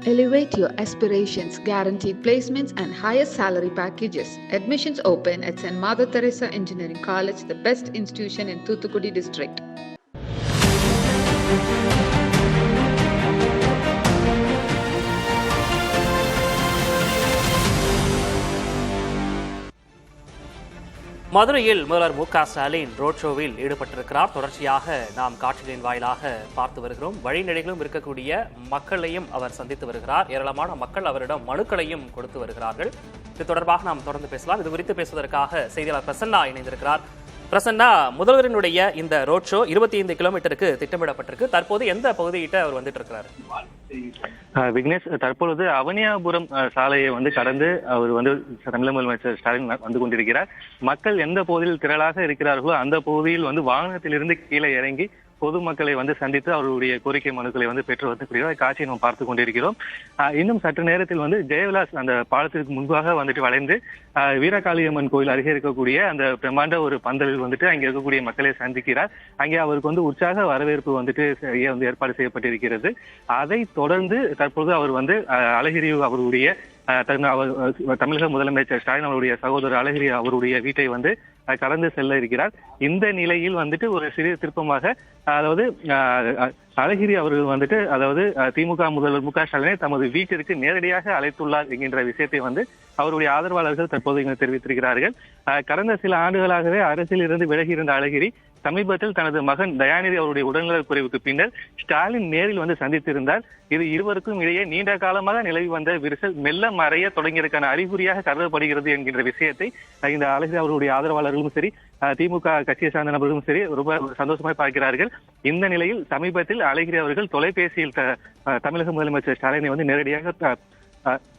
Elevate your aspirations, guaranteed placements, and highest salary packages. Admissions open at St. Mother Teresa Engineering College, the best institution in Thoothukudi district. மதுரையில் முதல்வர் மு.க. Stalin road ஷோவில் ஈடுபட்டிருக்கிறார். தொடர்ச்சியாக நாம் காட்சிகளின் வாயிலாக பார்த்து வருகிறோம். வழிநெடுகிலும் இருக்கக்கூடிய மக்களையும் அவர் சந்தித்து வருகிறார். ஏராளமான மக்கள் அவரிடம் மனுக்களையும் கொடுத்து வருகிறார்கள். இது தொடர்பாக நாம் தொடர்ந்து பேசலாம். இது குறித்து பேசுவதற்காக செய்தியாளர் பிரசன்னா இணைந்திருக்கிறார். பிரசன்னா, முதல்வரினுடைய இந்த ரோட் ஷோ 25 கிலோமீட்டருக்கு திட்டமிடப்பட்டிருக்கு. தற்போது எந்த பகுதியிட்ட அவர் வந்துட்டு இருக்கிறாரு? விக்னேஷ், தற்பொழுது அவனியாபுரம் சாலையை கடந்து அவர் தமிழக முதலமைச்சர் ஸ்டாலின் வந்து கொண்டிருக்கிறார். மக்கள் எந்த பகுதியில் திரளாக இருக்கிறார்களோ அந்த பகுதியில் வாகனத்திலிருந்து கீழே இறங்கி பொதுமக்களை சந்தித்து அவருடைய கோரிக்கை மனுக்களை பெற்று வரக்கூடிய காட்சியை நாம் பார்த்து கொண்டிருக்கிறோம். இன்னும் சற்று நேரத்தில் ஜெயவிலாஸ் அந்த பாலத்திற்கு முன்பாக வளைந்து வீரகாளியம்மன் கோயில் அருகே இருக்கக்கூடிய அந்த பிரம்மாண்ட ஒரு பந்தலில் அங்கே இருக்கக்கூடிய மக்களை சந்திக்கிறார். அங்கே அவருக்கு உற்சாக வரவேற்பு ஏற்பாடு செய்யப்பட்டிருக்கிறது. அதை தொடர்ந்து தற்போது அவர் அழகிரி அவருடைய தமிழக முதலமைச்சர் ஸ்டாலின் அவருடைய சகோதரர் அழகிரி அவருடைய வீட்டை கடந்து செல்ல இருக்கிறார். இந்த நிலையில் ஒரு சிறிய திருப்பமாக, அதாவது அழகிரி அவர்கள் அதாவது திமுக முதல்வர் மு.க. ஸ்டாலினை தமது வீட்டிற்கு நேரடியாக அழைத்துள்ளார் என்கின்ற விஷயத்தை அவருடைய ஆதரவாளர்கள் தற்போது தெரிவித்திருக்கிறார்கள். கடந்த சில ஆண்டுகளாகவே அரசியல் இருந்து விலகி இருந்த அழகிரி சமீபத்தில் தனது மகன் தயாநிதி அவருடைய உடல்நலக் குறைவுக்கு பின்னர் ஸ்டாலின் நேரில் சந்தித்திருந்தார். இது இருவருக்கும் இடையே நீண்ட காலமாக நிலவி வந்த விரிசல் மெல்ல மறைய தொடங்கியதற்கான அறிகுறியாக கருதப்படுகிறது என்கின்ற விஷயத்தை இந்த அழகிரி அவருடைய ஆதரவாளர்களும் சரி, திமுக கட்சியை சார்ந்த நபர்களும் சரி ரொம்ப சந்தோஷமாய் பார்க்கிறார்கள். இந்த நிலையில் சமீபத்தில் அழகிரி அவர்கள் தொலைபேசியில் தமிழக முதலமைச்சர் ஸ்டாலினை நேரடியாக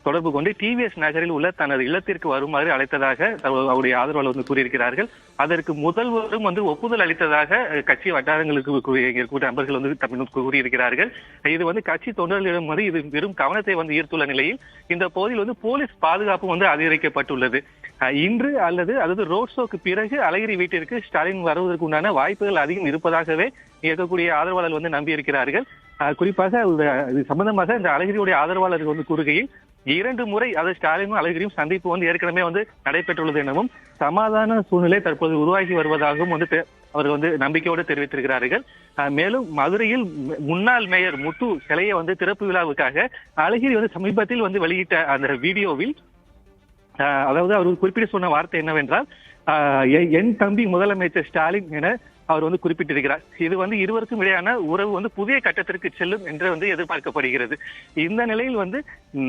தொடர்பு கொண்டு டிவிஎஸ் நகரில் உள்ள தனது இல்லத்திற்கு வருமாறு அழைத்ததாக அவருடைய ஆதரவாளர்கள் கூறியிருக்கிறார்கள். அதற்கு முதல்வரும் ஒப்புதல் அளித்ததாக கட்சி வட்டாரங்களுக்கு நபர்கள் கூறியிருக்கிறார்கள். இது கட்சி தொண்டர்களிடம் இது வெறும் கவனத்தை ஈர்த்துள்ள நிலையில் இந்த பகுதியில் போலீஸ் பாதுகாப்பு அதிகரிக்கப்பட்டுள்ளது. இன்று அதாவது ரோட் ஷோக்கு பிறகு அழகிரி வீட்டிற்கு ஸ்டாலின் வருவதற்கு உண்டான வாய்ப்புகள் அதிகம் இருப்பதாகவே இருக்கக்கூடிய ஆதரவாளர்கள் நம்பி இருக்கிறார்கள். குறிப்பாக இது சம்பந்தமாக இந்த அழகிரியுடைய ஆதரவாளர்கள் கூறுகையில் 2 முறை அதாவது ஸ்டாலினும் அழகிரியும் சந்திப்பு ஏற்கனவே நடைபெற்றுள்ளது எனவும் சமாதான சூழ்நிலை தற்போது உருவாகி வருவதாகவும் அவர்கள் நம்பிக்கையோடு தெரிவித்திருக்கிறார்கள். மேலும் மதுரையில் முன்னாள் மேயர் முத்து சிலையை திறப்பு விழாவுக்காக அழகிரி சமீபத்தில் வெளியிட்ட அந்த வீடியோவில் அதாவது அவர் குறிப்பிட்டு சொன்ன வார்த்தை என்னவென்றால், என் தம்பி முதலமைச்சர் ஸ்டாலின் என அவர் குறிப்பிட்டிருக்கிறார். இது இருவருக்கும் இடையான உறவு புதிய கட்டத்திற்கு செல்லும் என்று எதிர்பார்க்கப்படுகிறது. இந்த நிலையில்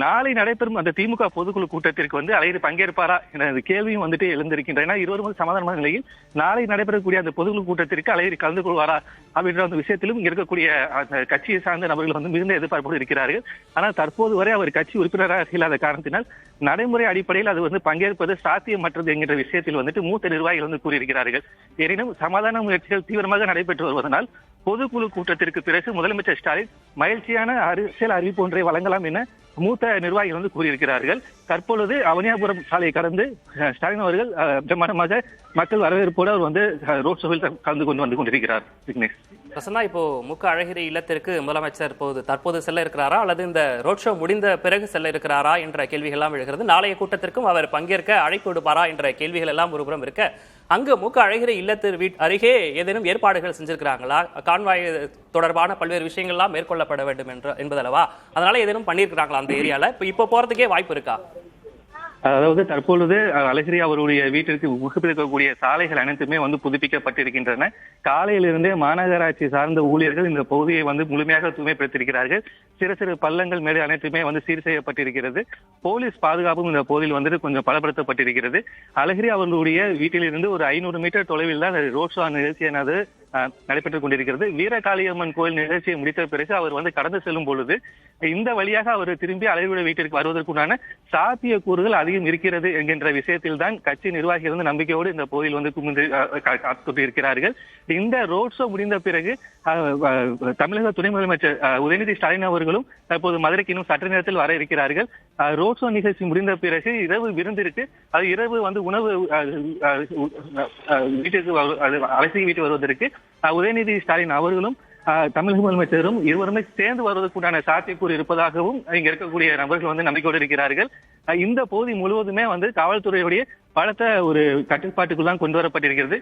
நாளை நடைபெறும் அந்த திமுக பொதுக்குழு கூட்டத்திற்கு அழகிரி பங்கேற்பாரா என்ற கேள்வியும் எழுந்திருக்கின்றன. இருவரும் சமாதானமான நிலையில் நாளை நடைபெறக்கூடிய அந்த பொதுக்குழு கூட்டத்திற்கு அழகிரி கலந்து கொள்வாரா அப்படின்ற அந்த விஷயத்திலும் இருக்கக்கூடிய அந்த கட்சியை சார்ந்த நபர்கள் மிகுந்த எதிர்பார்ப்போடு இருக்கிறார்கள். ஆனால் தற்போது வரை அவர் கட்சி உறுப்பினராக இல்லாத காரணத்தினால் நடைமுறை அடிப்படையில் அது பங்கேற்பது சாத்தியமற்றது என்கிற விஷயத்தில் மூத்த நிர்வாகிகள் கூறியிருக்கிறார்கள். எனினும் சமாதான முயற்சிகள் தீவிரமாக நடைபெற்று வருவதனால் பொதுக்குழு கூட்டத்திற்கு பிறகு முதலமைச்சர் ஸ்டாலின் மகிழ்ச்சியான அரசியல் அறிவிப்பு ஒன்றை வழங்கலாம் என மூத்த நிர்வாகிகள் கூறியிருக்கிறார்கள். தற்பொழுது அவனியாபுரம் சாலையை கடந்து ஸ்டாலின் அவர்கள் பிரமாண்டமாக மக்கள் வரவேற்போடு அவர் ரோட் ஷோவில் கலந்து கொண்டிருக்கிறார். விக்னேஷ், பிரசன்னா, இப்போ மு.க. அழகிரி இல்லத்திற்கு முதலமைச்சர் தற்போது செல்ல இருக்கிறாரா அல்லது இந்த ரோட் ஷோ முடிந்த பிறகு செல்ல இருக்கிறாரா என்ற கேள்விகள் எல்லாம் எழுகிறது. நாளைய கூட்டத்திற்கும் அவர் பங்கேற்க அழைப்பு விடுப்பாரா என்ற கேள்விகள் எல்லாம் ஒருபுறம் இருக்க, அங்கு மு.க. அழகிரி இல்லத்து அருகே ஏதேனும் ஏற்பாடுகள் செஞ்சிருக்கிறாங்களா? கான்வாய் தொடர்பான பல்வேறு விஷயங்கள் எல்லாம் மேற்கொள்ளப்பட வேண்டும் என்பதல்லவா, அதனால ஏதேனும் பண்ணியிருக்கிறாங்களா அந்த ஏரியால? இப்போ போறதுக்கே வாய்ப்பு இருக்கா? அதாவது தற்பொழுது அழகிரி அவருடைய வீட்டிற்கு இருக்கக்கூடிய சாலைகள் அனைத்துமே புதுப்பிக்கப்பட்டிருக்கின்றன. காலையிலிருந்தே மாநகராட்சி சார்ந்த ஊழியர்கள் இந்த பகுதியை முழுமையாக தூய்மைப்படுத்தியிருக்கிறார்கள். சிறு சிறு பள்ளங்கள் மேடு அனைத்துமே சீர் செய்யப்பட்டிருக்கிறது. போலீஸ் பாதுகாப்பும் இந்த பகுதியில் கொஞ்சம் பலப்படுத்தப்பட்டிருக்கிறது. அழகிரி அவர்களுடைய வீட்டிலிருந்து ஒரு 500 மீட்டர் தொலைவில் தான் ரோட் ஷோ நிகழ்ச்சியானது நடைபெற்றுக் கொண்டிருக்கிறது. வீரகாளியம்மன் கோயில் நிகழ்ச்சியை முடித்த பிறகு அவர் கடந்து செல்லும் பொழுது இந்த வழியாக அவர் திரும்பி அழகிரியுடைய வீட்டிற்கு வருவதற்குண்டான சாத்திய கூறுகள் அதிகம் இருக்கிறது என்கின்ற விஷயத்தில் தான் கட்சி நிர்வாகிகள் நம்பிக்கையோடு இந்த பகுதியில் காத்துக்கொண்டிருக்கிறார்கள். இந்த ரோட் ஷோ முடிந்த பிறகு தமிழக துணை முதலமைச்சர் உதயநிதி ஸ்டாலின் அவர்களும் தற்போது மதுரைக்கு இன்னும் சற்று நேரத்தில் வர இருக்கிறார்கள். ரோட் ஷோ நிகழ்ச்சி முடிந்த பிறகு இரவு விருந்திற்கு, அது இரவு உணவு வீட்டுக்கு அலசி வீட்டு வருவதற்கு உதயநிதி ஸ்டாலின் அவர்களும் தமிழக முதலமைச்சரும் இருவருமே சேர்ந்து வருவதற்குண்டான சாத்தியக்கூறு இருப்பதாகவும் இங்க இருக்கக்கூடிய நபர்கள் வந்து நம்பிக்கையோடு இருக்கிறார்கள். இந்த பகுதி முழுவதுமே வந்து காவல்துறையுடைய பலத்த ஒரு கட்டுப்பாட்டுக்குள் தான் கொண்டு வரப்பட்டிருக்கிறது.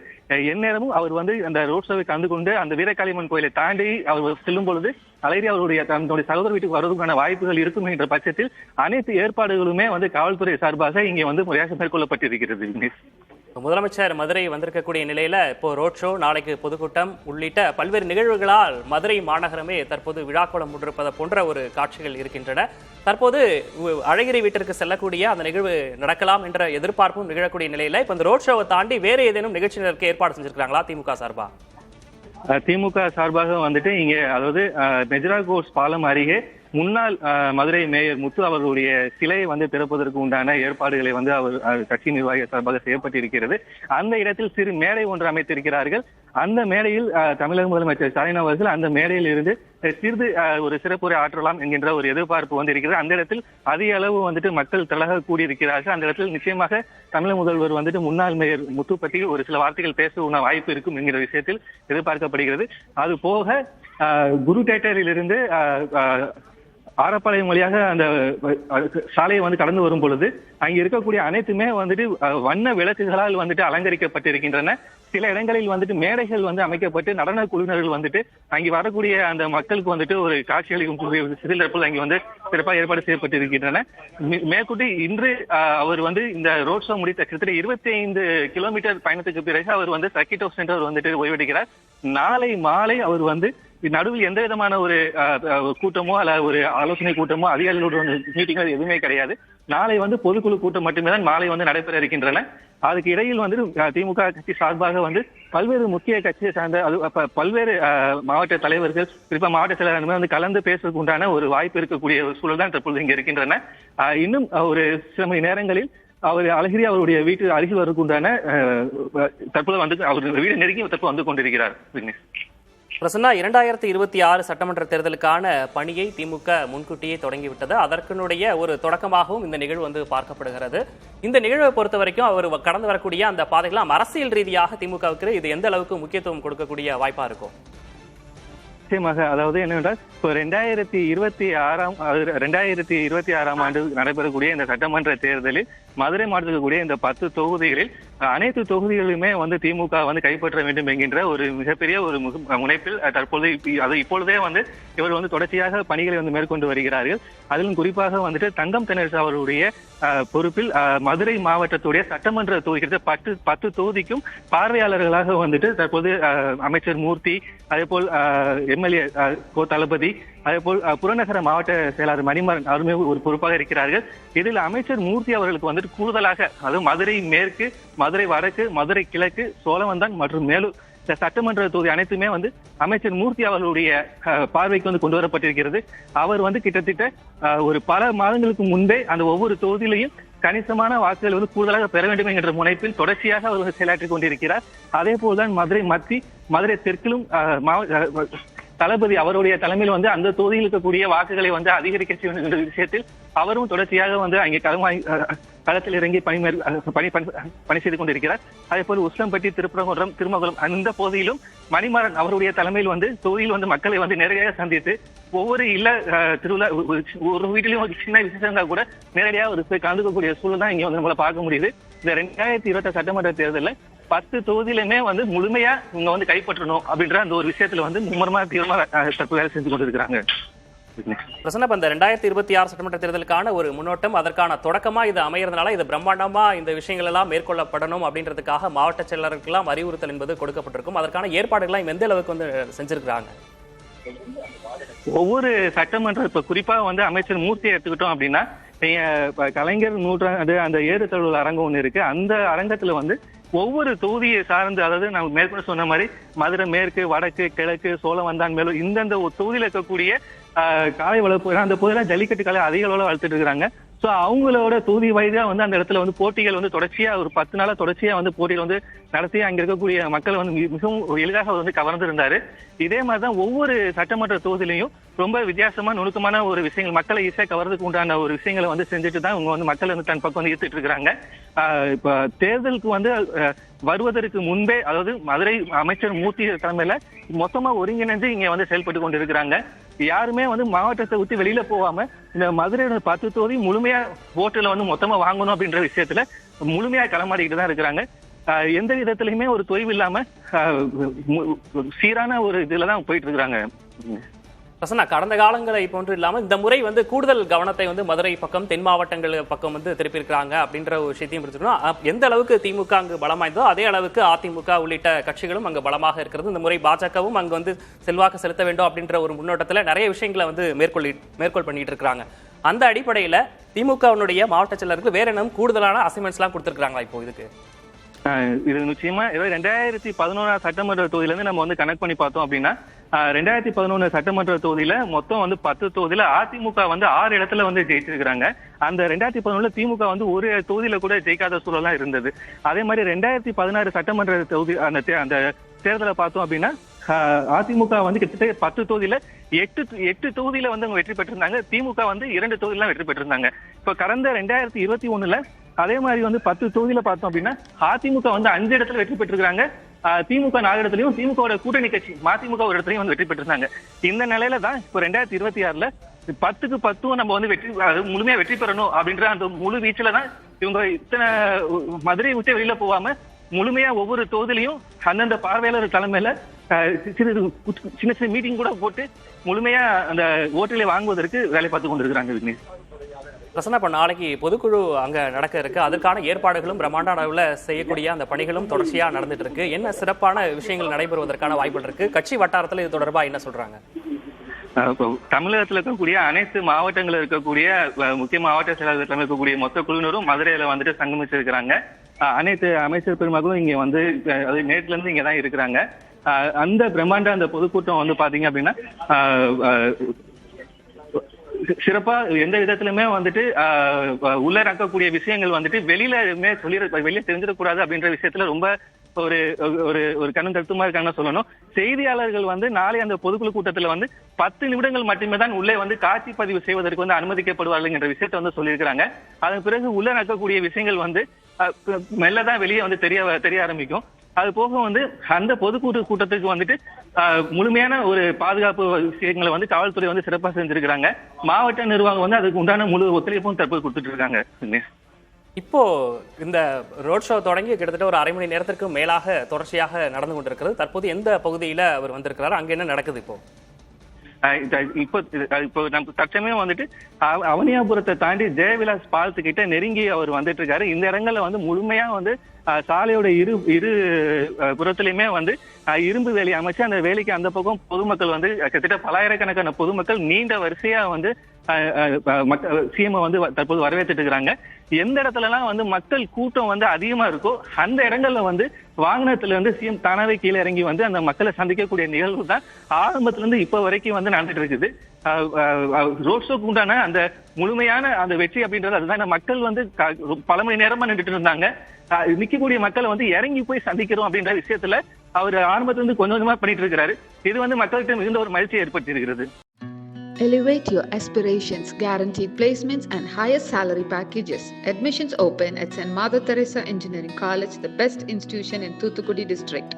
எந்நேரமும் அவர் வந்து அந்த ரோட் ஷோவை கலந்து கொண்டு அந்த வீரகாளியம்மன் கோயிலை தாண்டி அவர் செல்லும் பொழுது அலைரி அவருடைய தன்னுடைய சகோதர வீட்டுக்கு வருவதற்கான வாய்ப்புகள் இருக்கும் என்ற பட்சத்தில் அனைத்து ஏற்பாடுகளுமே வந்து காவல்துறை சார்பாக இங்கே வந்து முறையாக மேற்கொள்ளப்பட்டிருக்கிறது. முதலமைச்சர் மதுரை வந்திருக்கக்கூடிய நிலையில இப்போ ரோட் ஷோ, நாளைக்கு பொதுக்கூட்டம் உள்ளிட்ட பல்வேறு நிகழ்வுகளால் மதுரை மாநகரமே தற்போது விழாக்கோலம் முன்னிருப்பது போன்ற ஒரு காட்சிகள் இருக்கின்றன. தற்போது அழகிரி வீட்டிற்கு செல்லக்கூடிய அந்த நிகழ்வு நடக்கலாம் என்ற எதிர்பார்ப்பும் நிகழக்கூடிய நிலையில இப்ப இந்த ரோட் ஷோவை தாண்டி வேற ஏதேனும் நிகழ்ச்சியினருக்கு ஏற்பாடு செஞ்சிருக்காங்களா திமுக சார்பா? திமுக சார்பாக வந்துட்டு இங்க அதாவது மெஜ்ரா கோர்ஸ் பாலம் அருகே முன்னாள் மதுரை மேயர் முத்து அவர்களுடைய சிலையை வந்து திறப்பதற்கு உண்டான ஏற்பாடுகளை வந்து அவர் கட்சி நிர்வாகிகள் சார்பாக செய்யப்பட்டிருக்கிறது. அந்த இடத்தில் சிறு மேடை ஒன்று அமைத்திருக்கிறார்கள். அந்த மேடையில் தமிழக முதலமைச்சர் ஸ்டாலின் அவர்கள் அந்த மேடையில் இருந்து சிறிது ஒரு சிறப்புரை ஆற்றலாம் என்கின்ற ஒரு எதிர்பார்ப்பு வந்து இருக்கிறது. அந்த இடத்தில் அதிக அளவு வந்துட்டு மக்கள் திரளாக கூடியிருக்கிறார்கள். அந்த இடத்தில் நிச்சயமாக தமிழக முதல்வர் வந்துட்டு முன்னாள் மேயர் முத்து பற்றி ஒரு சில வார்த்தைகள் பேச வாய்ப்பு இருக்கும் என்கிற விஷயத்தில் எதிர்பார்க்கப்படுகிறது. அது போக குரு தேட்டரில் இருந்து ஆரப்பாளையம் வழியாக அந்த சாலையை வந்து கடந்து வரும் பொழுது அங்க இருக்கக்கூடிய அனைத்துமே வந்துட்டு வண்ண விளக்குகளால் வந்துட்டு அலங்கரிக்கப்பட்டிருக்கின்றன. சில இடங்களில் வந்துட்டு மேடைகள் வந்து அமைக்கப்பட்டு நடன குழுவினர்கள் வந்துட்டு அங்கே வரக்கூடிய அந்த மக்களுக்கு வந்துட்டு ஒரு காட்சிகளிக்கும் சிறிதற்போது அங்கே வந்து சிறப்பாக ஏற்பாடு செய்யப்பட்டிருக்கின்றன. மேற்கொண்டு இன்று அவர் வந்து இந்த ரோட் ஷோ முடித்த கிட்டத்தட்ட 25 கிலோமீட்டர் பயணத்துக்கு பிறகு அவர் வந்து சர்க்கிட் ஹவுஸ் சென்று அவர் வந்துட்டு ஓய்வெடுக்கிறார். நாளை மாலை அவர் வந்து நடுவில் எந்த விதமான ஒரு கூட்டமோ அல்ல ஒரு ஆலோசனை கூட்டமோ அதிகாரிகளோட மீட்டிங்கோ எதுவுமே கிடையாது. நாளை வந்து பொதுக்குழு கூட்டம் மட்டுமே தான் மாலை வந்து நடைபெற இருக்கின்றன. அதுக்கு இடையில் வந்து திமுக கட்சி சார்பாக வந்து பல்வேறு முக்கிய கட்சியை சார்ந்த பல்வேறு மாவட்ட தலைவர்கள் குறிப்பா மாவட்ட செயலாளர்கள் வந்து கலந்து பேசுவதற்கு உண்டான ஒரு வாய்ப்பு இருக்கக்கூடிய ஒரு சூழல் தான் தற்பொழுது இங்க இருக்கின்றன. இன்னும் ஒரு சில மணி நேரங்களில் அவர் அழகிரி அவருடைய வீட்டு அருகில் வருவதற்கு உண்டான தற்போது வந்து அவர் வீடு நெருங்கி தற்போது வந்து கொண்டிருக்கிறார். பிரசன்னா, 2026 சட்டமன்ற தேர்தலுக்கான பணியை திமுக முன்கூட்டியே தொடங்கிவிட்டது. அதற்குடைய ஒரு தொடக்கமாகவும் இந்த நிகழ்வு வந்து பார்க்கப்படுகிறது. இந்த நிகழ்வை பொறுத்த வரைக்கும் அவர் கடந்து வரக்கூடிய அந்த பாதைகளாம் அரசியல் ரீதியாக திமுகவுக்கு இது எந்த அளவுக்கு முக்கியத்துவம் கொடுக்கக்கூடிய வாய்ப்பா இருக்கும்? நிச்சயமாக. அதாவது என்னவென்றால் இப்போ 2026ஆம் ஆண்டு நடைபெறக்கூடிய இந்த சட்டமன்ற தேர்தலில் மதுரை மாவட்டத்தில் கூடிய இந்த 10 தொகுதிகளில் அனைத்து தொகுதிகளுமே வந்து திமுக வந்து கைப்பற்ற வேண்டும் என்கின்ற ஒரு மிகப்பெரிய ஒரு முனைப்பில் தற்போது இப்பொழுதே வந்து இவர் வந்து தொடர்ச்சியாக பணிகளை வந்து மேற்கொண்டு வருகிறார்கள். அதிலும் குறிப்பாக வந்துட்டு தங்கம் தென்னரசு அவருடைய பொறுப்பில் மதுரை மாவட்டத்துடைய சட்டமன்ற தொகுதி 10 தொகுதிக்கும் பார்வையாளர்களாக வந்துட்டு தற்போது அமைச்சர் மூர்த்தி, அதே போல் எம்எல்ஏ கோ தளபதி, அதே போல் புறநகர மாவட்ட செயலாளர் மணிமாறன் அவருமே ஒரு பொறுப்பாக இருக்கிறார்கள். இதில் அமைச்சர் மூர்த்தி அவர்களுக்கு வந்துட்டு கூடுதலாக அதுவும் மதுரை மேற்கு, மதுரை வடக்கு, மதுரை கிழக்கு, சோழவந்தான் மற்றும் மேலூர் இந்த சட்டமன்ற தொகுதி அனைத்துமே வந்து அமைச்சர் மூர்த்தி அவர்களுடைய பார்வைக்கு வந்து கொண்டு வரப்பட்டிருக்கிறது. அவர் வந்து கிட்டத்தட்ட ஒரு பல மாதங்களுக்கு முன்பே அந்த ஒவ்வொரு தொகுதியிலையும் கணிசமான வாக்குகள் வந்து கூடுதலாக பெற வேண்டும் என்கின்ற முனைப்பில் தொடர்ச்சியாக அவர் செயலாற்றிக் கொண்டிருக்கிறார். அதே போல்தான் மதுரை மத்தி, மதுரை தெற்கிலும் தளபதி அவருடைய தலைமையில் வந்து அந்த தொகுதியில் இருக்கக்கூடிய வாக்குகளை வந்து அதிகரிக்க செய்யும் என்ற விஷயத்தில் அவரும் தொடர்ச்சியாக வந்து அங்கே களத்தில் இறங்கி பணி செய்து கொண்டிருக்கிறார். அதே போல் உஸ்லம்பட்டி, திருப்பரங்குன்றம், திருமகுளம் அந்த பகுதியிலும் மணிமாறன் அவருடைய தலைமையில் வந்து தொகுதியில் வந்து மக்களை வந்து நேரடியாக சந்தித்து ஒவ்வொரு இல்ல திருவிழா ஒரு வீட்டிலையும் ஒரு சின்ன விசேஷங்க கூட நேரடியாக ஒரு கலந்துக்கக்கூடிய சூழல் தான் இங்க வந்து நம்மளால பார்க்க முடியுது. இந்த 2028 சட்டமன்ற தேர்தலில் 10 தொகுதியிலுமே வந்து முழுமையா இவங்க வந்து கைப்பற்றணும் அப்படின்ற அந்த ஒரு விஷயத்துல வந்து மும்முரமா தீவிரமா தற்போது வேலை செஞ்சு கொண்டிருக்கிறாங்க. பிரசன்னா, இந்த 2026 சட்டமன்ற தேர்தலுக்கான ஒரு முன்னோட்டம், அதற்கான தொடக்கமா இது அமையறதுனால இது பிரம்மாண்டமா இந்த விஷயங்கள் எல்லாம் மேற்கொள்ளப்படணும் அப்படின்றதுக்காக மாவட்ட செயலருக்கெல்லாம் அறிவுறுத்தல் என்பது கொடுக்கப்பட்டிருக்கும். அதற்கான ஏற்பாடுகள்லாம் எந்த அளவுக்கு வந்து செஞ்சிருக்கிறாங்க? ஒவ்வொரு சட்டமன்ற இப்ப குறிப்பா வந்து அமைச்சர் மூர்த்தியை எடுத்துக்கிட்டோம் அப்படின்னா கலைஞர் நூற்றாண்டு அந்த ஏறுதழுவல் அரங்கம் ஒண்ணு இருக்கு. அந்த அரங்கத்துல வந்து ஒவ்வொரு தொகுதியை சார்ந்து, அதாவது நம்ம மேற்கொண்டு சொன்ன மாதிரி மதுரை மேற்கு, வடக்கு, கிழக்கு, சோழவந்தான், மேலூர் இந்தந்த தொகுதியில் இருக்கக்கூடிய காளை வளர்ப்பு, அந்த பகுதியில் ஜல்லிக்கட்டு காலை அதிக அளவில் வளர்த்துட்டு இருக்கிறாங்க. ஸோ அவங்களோட தொகுதி வயதா வந்து அந்த இடத்துல வந்து போட்டிகள் வந்து தொடர்ச்சியா ஒரு 10 நாளா தொடர்ச்சியா வந்து போட்டிகள் வந்து நடத்தி அங்க இருக்கக்கூடிய மக்கள் வந்து மிகவும் எளிதாக வந்து கவர்ந்திருந்தாரு. இதே மாதிரிதான் ஒவ்வொரு சட்டமன்ற தொகுதியிலையும் ரொம்ப வித்தியாசமா நுணுக்கமான ஒரு விஷயங்கள், மக்களை ஈஸியா கவர்றதுக்கு உண்டான ஒரு விஷயங்களை வந்து செஞ்சுட்டு தான் இவங்க வந்து மக்கள் வந்து தன் பக்கம் வந்து ஈர்த்துட்டு இருக்கிறாங்க. இப்ப தேர்தலுக்கு வந்து வருவதற்கு முன்பே, அதாவது மதுரை அமைச்சர் மூர்த்தி தலைமையில மொத்தமா ஒருங்கிணைஞ்சு இங்க வந்து செயல்பட்டு கொண்டு இருக்கிறாங்க. யாருமே வந்து மாவட்டத்தை விட்டு வெளியில போகாம இந்த மதுரையோட 10 தொகுதி முழுமையா ஓட்டுல வந்து மொத்தமா வாங்கணும் அப்படின்ற விஷயத்துல முழுமையா களமாடிக்கிட்டு தான் இருக்கிறாங்க. எந்த விதத்திலயுமே ஒரு தொய்வு இல்லாம சீரான ஒரு இதுலதான் போயிட்டு இருக்கிறாங்க. பிரசன்னா, கடந்த காலங்களை போன்று இல்லாம இந்த முறை வந்து கூடுதல் கவனத்தை வந்து மதுரை பக்கம், தென் மாவட்டங்கள் பக்கம் வந்து திருப்பியிருக்கிறாங்க அப்படின்ற ஒரு விஷயத்தையும் புரிஞ்சுக்கணும். எந்த அளவுக்கு திமுக அங்கு பலமாயிருந்தோ அதே அளவுக்கு அதிமுக உள்ளிட்ட கட்சிகளும் அங்கு பலமாக இருக்கிறது. இந்த முறை பாஜகவும் அங்கு வந்து செல்வாக்கு செலுத்த வேண்டும் அப்படின்ற ஒரு முன்னோட்டத்தில் நிறைய விஷயங்களை வந்து மேற்கோள் பண்ணிட்டு இருக்காங்க. அந்த அடிப்படையில திமுகவினுடைய மாவட்ட செயலருக்கு வேற என்ன கூடுதலான அசைன்மெண்ட்ஸ் எல்லாம் கொடுத்திருக்காங்களா இப்போ இதுக்கு? இது நிச்சயமா 2011 சட்டமன்ற தொகுதியில இருந்து நம்ம வந்து கனெக்ட் பண்ணி பார்த்தோம் அப்படின்னா, 2011 சட்டமன்ற தொகுதியில மொத்தம் வந்து 10 தொகுதியில அதிமுக வந்து 6 இடத்துல வந்து ஜெயிச்சிருக்கிறாங்க. அந்த 2011 திமுக வந்து ஒரு தொகுதியில கூட ஜெயிக்காத சூழலாம் இருந்தது. அதே மாதிரி 2016 சட்டமன்ற தொகுதி அந்த தேர்தலை பார்த்தோம் அப்படின்னா, அதிமுக வந்து கிட்டத்தட்ட 10 தொகுதியில 8 தொகுதியில வந்து அவங்க வெற்றி பெற்றிருந்தாங்க. திமுக வந்து 2 தொகுதியில வெற்றி பெற்றிருந்தாங்க. இப்ப கடந்த 2021 அதே மாதிரி வந்து 10 தொகுதியில பார்த்தோம் அப்படின்னா அதிமுக வந்து 5 இடத்துல வெற்றி பெற்றிருக்காங்க. திமுக 4 இடத்துலயும், திமுக கூட்டணி கட்சி மதிமுக ஒரு இடத்துலயும் வந்து வெற்றி பெற்றிருந்தாங்க. இந்த நிலையில தான் இப்போ 2026 10க்கு 10 நம்ம வந்து முழுமையா வெற்றி பெறணும் அப்படின்ற அந்த முழு வீச்சுல தான் இவங்க இத்தனை மதுரை விட்டு வெளியில போகாம முழுமையா ஒவ்வொரு தொகுதியிலையும் அந்தந்த பார்வையாளர் தலைமையில சின்ன சின்ன மீட்டிங் கூட போட்டு முழுமையா அந்த ஓட்டுகளை வாங்குவதற்கு வேலை பார்த்து கொண்டிருக்கிறாங்க. விக்னேஷ், பிரசன்னா, இப்ப நாளைக்கு பொதுக்குழு அங்க நடக்க இருக்கு. அதற்கான ஏற்பாடுகளும் பிரம்மாண்ட அளவுல செய்யக்கூடிய அந்த பணிகளும் தொடர்ச்சியா நடந்துட்டு இருக்கு. என்ன சிறப்பான விஷயங்கள் நடைபெறுவதற்கான வாய்ப்புகள் இருக்கு? கட்சி வட்டாரத்துல இது தொடர்பா என்ன சொல்றாங்க? தமிழகத்தில் இருக்கக்கூடிய அனைத்து மாவட்டங்களில் இருக்கக்கூடிய முக்கிய மாவட்ட செயலாளர்கள் இருக்கக்கூடிய மொத்த குழுவினரும் மதுரையில வந்துட்டு சங்கமிச்சிருக்கிறாங்க. அனைத்து அமைச்சர் பெருமக்களும் இங்க வந்து நேற்றுல இருந்து இங்க தான் இருக்கிறாங்க. அந்த பிரம்மாண்ட அந்த பொதுக்கூட்டம் வந்து பாத்தீங்க அப்படின்னா சிறப்பா எந்த விதத்திலுமே வந்துட்டு உள்ள இருக்கக்கூடிய விஷயங்கள் வந்துட்டு வெளியில தெரிஞ்சிடக்கூடாது அப்படின்ற விஷயத்துல ரொம்ப ஒரு ஒரு ஒரு கண்ணும் கருத்துமா இருக்காங்க சொல்லணும். செய்தியாளர்கள் வந்து நாளை அந்த பொதுக்குழு கூட்டத்துல வந்து 10 நிமிடங்கள் மட்டுமே தான் உள்ளே வந்து காட்சி பதிவு செய்வதற்கு வந்து அனுமதிக்கப்படுவார்கள் என்ற விஷயத்த வந்து சொல்லியிருக்கிறாங்க. அதன் பிறகு உள்ள நடக்கக்கூடிய விஷயங்கள் வந்து மெல்லதான் வெளியே வந்து தெரிய ஆரம்பிக்கும். அது போக வந்து அந்த பொதுக்கூட்ட கூட்டத்துக்கு வந்துட்டு முழுமையான ஒரு பாதுகாப்பு விஷயங்களை வந்து காவல்துறை வந்து சிறப்பாக செஞ்சிருக்கிறாங்க. மாவட்ட நிர்வாகம் வந்து அதுக்கு உண்டான முழு ஒத்துழைப்பும் தற்போது கொடுத்துட்டு இருக்காங்க. இப்போ இந்த ரோட் ஷோ தொடங்கி கிட்டத்தட்ட ஒரு அரை மணி நேரத்திற்கு மேலாக தொடர்ச்சியாக நடந்து கொண்டிருக்கிறது. தற்போது எந்த பகுதியில அவர் வந்திருக்கிறாரு, அங்க என்ன நடக்குது இப்போ? இப்போ நம்ம தற்சமயம் வந்துட்டு அவனியாபுரத்தை தாண்டி ஜெயவிலாஸ் பாலத்து கிட்ட நெருங்கி அவர் வந்துட்டு இருக்காரு. இந்த இடங்கள்ல வந்து முழுமையா வந்து சாலையோட இரு புறத்திலுமே வந்து இரும்பு வேலி அமைச்சு அந்த வேலைக்கு அந்த பக்கம் பொதுமக்கள் வந்து கிட்டத்தட்ட பல்லாயிரக்கணக்கான பொதுமக்கள் நீண்ட வரிசையா வந்து சிஎம் வந்து தற்போது வரவேற்றுட்டு இருக்கிறாங்க. எந்த இடத்துல எல்லாம் வந்து மக்கள் கூட்டம் வந்து அதிகமா இருக்கோ அந்த இடங்கள்ல வந்து வாகனத்துல இருந்து சிஎம் தானாவே கீழே இறங்கி வந்து அந்த மக்களை சந்திக்கக்கூடிய நிகழ்வு தான் ஆரம்பத்துல இருந்து இப்ப வரைக்கும் வந்து நடந்துட்டு இருக்குது. ரோட் ஷோக்கு உண்டான அந்த முழுமையான அந்த வெற்றி அப்படின்றது அதுதான். மக்கள் வந்து பல மணி நேரமா நின்றுட்டு இருந்தாங்க. நிக்கக்கூடிய மக்களை வந்து இறங்கி போய் சந்திக்கிறோம் அப்படின்ற விஷயத்துல அவர் ஆரம்பத்துல இருந்து கொஞ்சம் கொஞ்சமா பண்ணிட்டு இருக்கிறாரு. இது வந்து மக்கள்கிட்ட மிகுந்த ஒரு மகிழ்ச்சியை ஏற்படுத்தி இருக்கிறது. Elevate your aspirations, guaranteed placements and highest salary packages. Admissions open at St. Mother Teresa Engineering College, the best institution in Thoothukudi district.